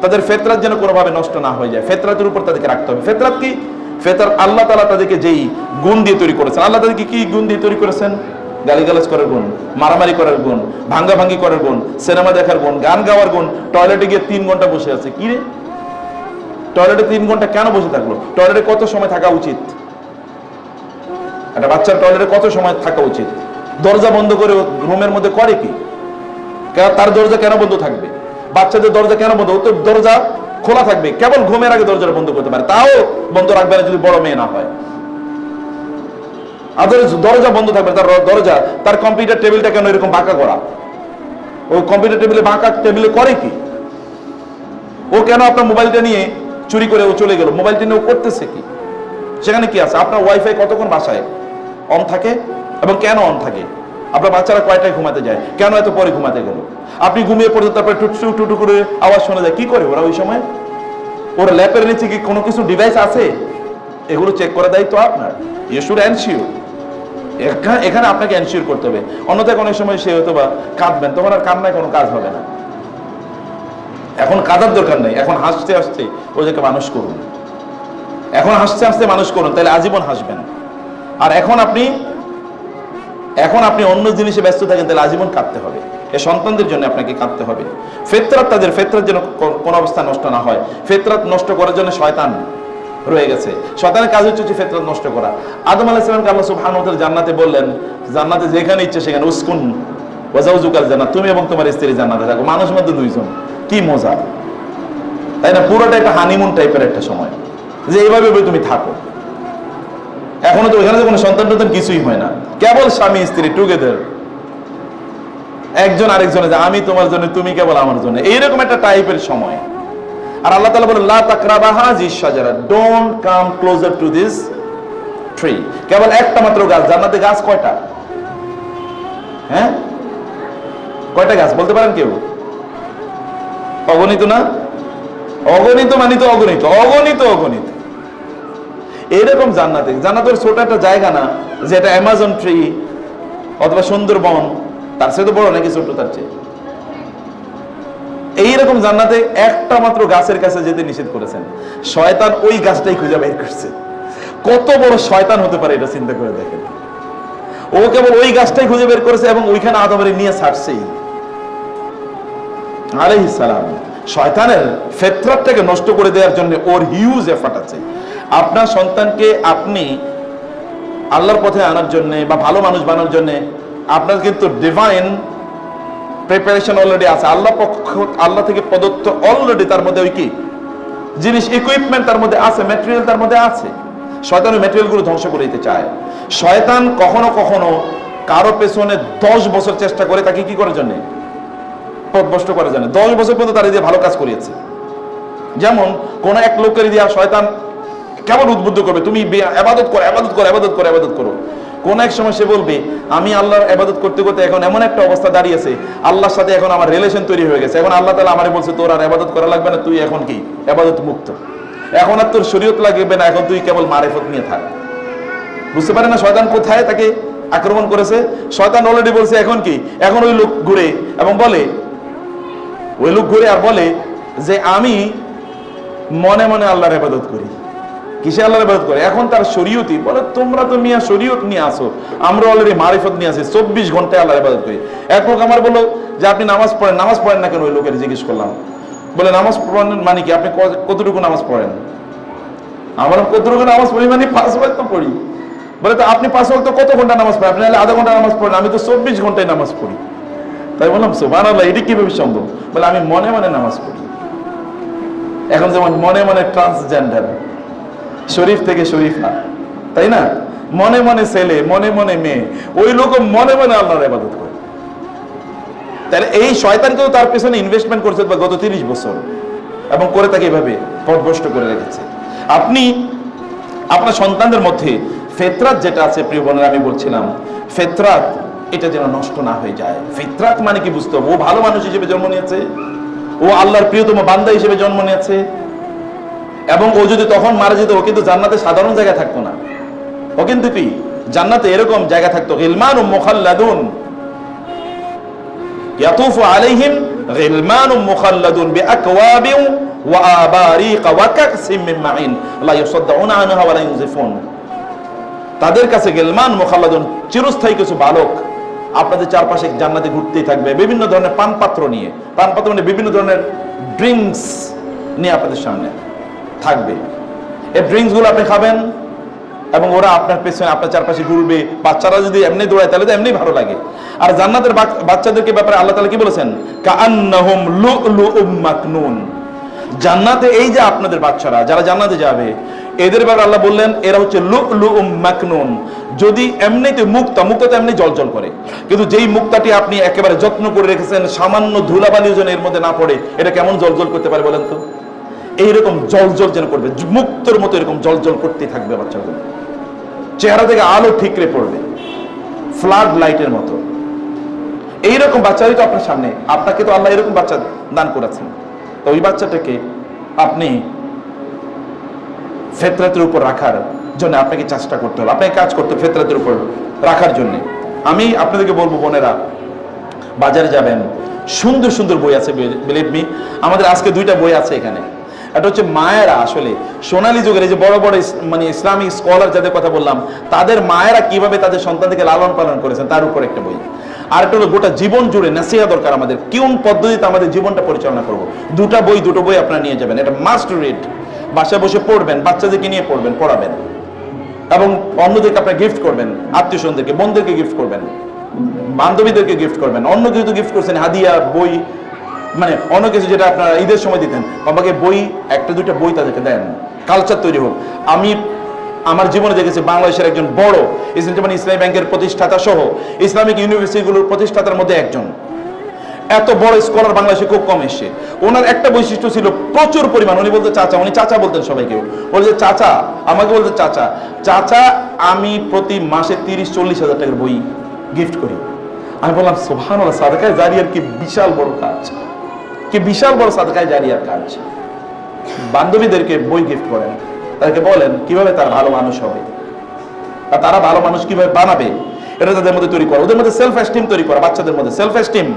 তাদের ফেতরাত যেন কোনোভাবে নষ্ট না হয়ে যায়। ফেতরাতের উপর তাদেরকে রাখতে হবে। ফেতরাত কি? ফেতরাত আল্লাহ তাআলা তাদেরকে যেই গুণ দিয়ে তৈরি করেছেন। আল্লাহ তাদেরকে কি গুণ দিয়ে তৈরি করেছেন? গালিগালাজ করার গুণ, মারামারি করার গুণ, ভাঙ্গাভাঙ্গি করার গুণ, সিনেমা দেখার গুণ, গান গাওয়ার গুণ। টয়লেটে গিয়ে 3 ঘন্টা বসে আছে। কি রে, টয়লেটে 3 ঘন্টা কেন বসে থাকলো? টয়লেটে কত সময় থাকা উচিত? একটা বাচ্চার টয়লেটে কত সময় থাকা উচিত? দরজা বন্ধ করে রুমের মধ্যে করে কি? তার দরজা কেন বন্ধ থাকবে? বাচ্চাদের দরজা কেন বন্ধ? ও তো দরজা খোলা থাকবে, কেবল ঘুমের আগে দরজাটা বন্ধ করতে পারে, তাও বন্ধ রাখবে না যদি বড় মেয়ে না হয়। দরজা বন্ধ থাকবে, তার দরজা, তার কম্পিউটার টেবিলটা কেন এরকম বাঁকা করা? ও কম্পিউটার টেবিলে বাঁকা টেবিলে করে কি? ও কেন আপনার মোবাইলটা নিয়ে চুরি করে ও চলে গেল? মোবাইলটা নিয়ে ও করতেছে কি? সেখানে কি আছে? আপনার ওয়াইফাই কতক্ষণ বাসায় অন থাকে এবং কেন অন থাকে? আপনার বাচ্চারা কয়টায় ঘুমাতে যায়, কেন এত পরে ঘুমাতে গেল? আপনি ঘুমিয়ে পড়ে তারপরে টুটু টুটু করে আওয়াজ শোনা যায়, কি করে ওরা ওই সময়? ওরা ল্যাপের নিচে কি কোনো কিছু ডিভাইস আছে? এগুলো চেক করে দেয় তো আপনার। ইউ শুড এনশিওর, এখানে আপনাকে এনশিওর করতে হবে। অন্যথায় অনেক সময় সে হয়তো বা কাঁদবেন, তোমার আর কান্নায় কোনো কাজ হবে না। এখন কাঁদার দরকার নেই, এখন হাসতে হাসতে ওদেরকে মানুষ করুন। এখন হাসতে হাসতে মানুষ করুন, তাহলে আজীবন হাসবেন। আর এখন আপনি অন্য জিনিসে ব্যস্ত থাকেন, তাহলে আজীবন কাঁদতে হবে। এই সন্তানদের জন্য আপনাকে কাঁদতে হবে। ফিতরাত, তাদের ফিতরাত যেন কোন অবস্থা নষ্ট না হয়। ফিতরাত নষ্ট করার জন্য শয়তান রয়ে গেছে। শয়তানের কাজ হচ্ছে ফিতরাত নষ্ট করা। আদম আলাইহিস সালামকে আল্লাহ সুবহানাহু ওয়া তাআলা জান্নাতে বললেন, জান্নাতে যেখানে ইচ্ছে সেখানে উসকুন ওয়া যাওজুকাল জান্নাত, তুমি এবং তোমার স্ত্রী জান্নাতে থাকো। মানুষের মধ্যে 2 জন, কি মজা, তাই না? পুরোটা একটা হানিমুন টাইপের একটা সময়, যে এইভাবে তুমি থাকো। এখনো তো ওইখানে কোনো সন্তান কিছুই হয় না, কেবল স্বামী স্ত্রী টুগেদার, একজন আরেকজনে, আমি তোমার জন্য, তুমি কেবল আমার জন্য, এইরকম একটা টাইপের সময়। আর আল্লাহ তাআলা বলেন, লা তাকরাবা হাযিহিশ শাজারা, don't come closer to this tree. কেবল একটা মাত্র গাছ। জান্নাতে গাছ কয়টা? হ্যাঁ, কয়টা গাছ বলতে পারেন কেউ? অগণিত না? অগণিত মানে তো অগণিত, অগণিত অগণিত। এইরকম জান্নাতের ছোট একটা জায়গা না, যেটা অ্যামাজন ট্রি অথবা সুন্দরবন, তার চেয়ে তো বড় নাকি ছোট তার চেয়ে? এইরকম জান্নাতে একটা মাত্র গাছের কাছে যেতে নিষেধ করেছেন। শয়তান ওই গাছটাই খুঁজে বের করছে। কত বড় শয়তান হতে পারে এটা চিন্তা করে দেখেন। ও কেবল ওই গাছটাই খুঁজে বের করেছে এবং ওইখানে আদমের নিয়ে ছাড়ছেই আলাইহিস সালাম। শয়তানের ফিতরাতটাকে নষ্ট করে দেওয়ার জন্য ওর হিউজ এফর্ট আছে। আপনার সন্তানকে আপনি আল্লাহর পথে আনার জন্য বা ভালো মানুষ বানানোর জন্য আপনার কিন্তু ডিভাইন প্রিপারেশন অলরেডি আছে। আল্লাহ থেকে প্রদত্ত অলরেডি তার মধ্যে ওই কি জিনিস, ইকুইপমেন্ট তার মধ্যে আছে, ম্যাটেরিয়াল তার মধ্যে আছে। শয়তান ওই ম্যাটেরিয়ালগুলো ধ্বংস করে দিতে চায়। শয়তান কখনো কখনো কারো পেছনে 10 বছর চেষ্টা করে তাকে কি করার জন্য? পথভ্রষ্ট করার জন্য। 10 বছর পর্যন্ত তার দিয়ে ভালো কাজ করিয়েছে। যেমন কোন এক লোকের দিয়া শয়তান কেমন উদ্বুদ্ধ করবে, তুমি ইবাদত করো, ইবাদত করো, ইবাদত করো, ইবাদত করো। কোন এক সময় সে বলবে, আমি আল্লাহর ইবাদত করতে করতে এখন এমন একটা অবস্থা দাঁড়িয়েছে, আল্লাহর সাথে এখন আমার রিলেশন তৈরি হয়ে গেছে। এখন আল্লাহ তাআলা আমারে বলছে, তোর আর ইবাদত করা লাগবে না, তুই এখন কি ইবাদত মুক্ত, এখন আর তোর শরীয়ত লাগবে না, এখন তুই কেবল মারিফত নিয়ে থাক। বুঝতে পারে না শয়তান কোথায় তাকে আক্রমণ করেছে? শয়তান অলরেডি বলছে এখন কি, এখন ওই লোক ঘুরে এবং বলে, ওই লোক ঘুরে আর বলে যে আমি মনে মনে আল্লাহর ইবাদত করি। কিসে আল্লাহর ইবাদত করে? এখন তার শরীয়তই বলে, তোমরা তো মিয়া শরীয়ত নিয়ে আসো, আমরা অলরেডি মারিফত নিয়ে আসি, 24 ঘন্টায় আল্লাহর ইবাদত করি। এক লোক আমার বললো যে আপনি নামাজ পড়েন, নামাজ পড়েন না কেন? ওই লোকের জিজ্ঞেস করলাম, বলে নামাজ পড়েন মানে কি, আপনি কতটুকু নামাজ পড়েন? আমার কতটুকু নামাজ পড়ি মানে 5 ওয়াক্ত তো পড়ি। বলে তো আপনি 5 ওয়াক্ত কত ঘন্টা নামাজ পড়েন? আপনি আধা ঘন্টা নামাজ পড়েন, আমি তো 24 ঘন্টায় নামাজ পড়ি। তাই বললাম সুবহানাল্লাহ, এটা কিভাবে সম্ভব? বলে আমি মনে মনে নামাজ পড়ি। এখন যেমন মনে মনে ট্রান্সজেন্ডার, শরীফ থেকে শরীফ না, তাই না? মনে মনে ছেলে, মনে মনে মেয়ে, ওই লোক মনে মনে আল্লাহর ইবাদত করে। তাহলে এই শয়তান কিন্তু তার পেছনে ইনভেস্টমেন্ট করছে গত 30 বছর এবং করে তাকে এভাবে পথভ্রষ্ট করে রেখেছে। আপনি আপনার সন্তানদের মধ্যে ফিতরাত যেটা আছে, প্রিয় বোনেরা, আমি বলছিলাম ফিতরাত এটা যেন নষ্ট না হয়ে যায়। ফিতরাত মানে কি বুঝতে হবে? ও ভালো মানুষ হিসেবে জন্ম নিয়েছে, ও আল্লাহর প্রিয়তম বান্দা হিসেবে জন্ম নিয়েছে, এবং ও যদি তখন মারা যেত, ও কিন্তু জান্নাতে সাধারণ জায়গায় থাকতো না, ও কিন্তু কি জান্নাতে এরকম জায়গা থাকতো, গিলমানুম মুখাল্লাদুন ইয়াতুফু আলাইহিম গিলমানুম মুখাল্লাদুন বিআকওয়াবিন ওয়া আবারিক ওয়া কাকসিম মিন মাইন লা ইয়াসাদউনা আনহা ওয়া লা ইউনজিফুন। তাদের কাছে গিলমান মুখাল্লাদুন, চিরস্থায়ী কিছু বালক আপনাদের চারপাশে জান্নাতে ঘুরতেই থাকবে, বিভিন্ন ধরনের পানপাত্র নিয়ে, পানপাত্র মানে বিভিন্ন ধরনের ড্রিঙ্কস নিয়ে আপনাদের সামনে থাকবে। এই ড্রিঙ্কস গুলো আপনি খাবেন এবং ওরা আপনার পেছনে, আপনার চারপাশে ঘুরবে। বাচ্চারা যদি এমনি দৌড়ায় তাহলে তো এমনি ভালো লাগে। আর জান্নাতের বাচ্চাদেরকে ব্যাপারে আল্লাহ তাআলা কি বলেছেন? কাআন্নাহুম লুলুউম মাকনুন। জান্নাতে এই যে আপনাদের বাচ্চারা যারা জান্নাতে যাবে, এদের ব্যাপারে আল্লাহ বললেন এরা হচ্ছে লুলুউম মাকনুন। যদি এমনিতে মুক্তা তো এমনি জলজল করে, কিন্তু যেই মুক্তাটি আপনি একেবারে যত্ন করে রেখেছেন, সামান্য ধুলাবালিও যেন এর মধ্যে না পড়ে, এটা কেমন জলজল করতে পারে বলেন তো? এইরকম জলজল যেন করবে, মুক্তর মতো এরকম জলজল করতে থাকবে বাচ্চাগুলো, চেহারা থেকে আলো ঠিকরে পড়বে ফ্লাড লাইটের মতো। এইরকম বাচ্চাই তো আপনার সামনে, আপনাকে তো আল্লাহ এরকম বাচ্চা দান করেছেন। তো ওই বাচ্চাটাকে আপনি ফিতরাতের উপর রাখার জন্য আপনাকে চেষ্টা করতে হবে, আপনাকে কাজ করতে হবে ফিতরাতের উপর রাখার জন্য। আমি আপনাদেরকে বলবো, বোনেরা বাজারে যাবেন, সুন্দর সুন্দর বই আছে, বিলিভ মি। আমাদের আজকে 2টা বই আছে এখানে। এটা হচ্ছে মায়েরা, আসলে সোনালী যুগের এই যে বড় বড় মানে ইসলামিক স্কলার যাদের কথা বললাম, তাদের মায়েরা কিভাবে তাদের সন্তানকে লালন পালন করেছেন তার উপর একটা বই। আর একটা হলো গোটা জীবন জুড়ে নাসিহা দরকার আমাদের, কোন পদ্ধতিতে আমাদের জীবনটা পরিচালনা করব। দুটো বই আপনারা নিয়ে যাবেন, এটা মাস্ট রিড। বাসায় বসে পড়বেন, বাচ্চাদেরকে নিয়ে পড়বেন, পড়াবেন এবং অন্যদেরকে আপনারা গিফট করবেন, আত্মীয় স্বজনদেরকে, বোনদেরকে গিফট করবেন, বান্ধবীদেরকে গিফট করবেন। অন্য কিছু তো গিফট করছেন, হাদিয়া, বই, মানে অন্য কিছু যেটা আপনারা ঈদের সময় দিতেন, বাবাকে বই, 1-2টা বই তাদেরকে দেন, কালচার তৈরি হোক। আমি আমার জীবনে দেখেছি বাংলাদেশের একজন বড় ইসলামী ব্যাংকের প্রতিষ্ঠাতা সহ ইসলামিক ইউনিভার্সিটিগুলোর প্রতিষ্ঠাতার মধ্যে একজন, এত বড় স্কলার বাংলাদেশে খুব কম এসে। ওনার একটা বৈশিষ্ট্য ছিল প্রচুর পরিমাণ, উনি বলতে চাচা, উনি চাচা বলতেন সবাইকে, বলতে চাচা, আমাকে বলতে চাচা, চাচা আমি প্রতি মাসে 30-40 হাজার টাকার বই গিফট করি। আমি বললাম সুবহানাল্লাহ, সাদকায়ে জারিয়ার কি বিশাল বড় কাজ, কি বিশাল বড় সাদকায়ে জারিয়ার কাজ। বান্ধবীদেরকে বই গিফট করেন, তাদেরকে বলেন কিভাবে তারা ভালো মানুষ হবে, আর তারা ভালো মানুষ কিভাবে বানাবে, এটা তাদের মধ্যে তৈরি করা, ওদের মধ্যে সেলফ এস্টিম তৈরি করা, বাচ্চাদের মধ্যে সেলফ এস্টিম।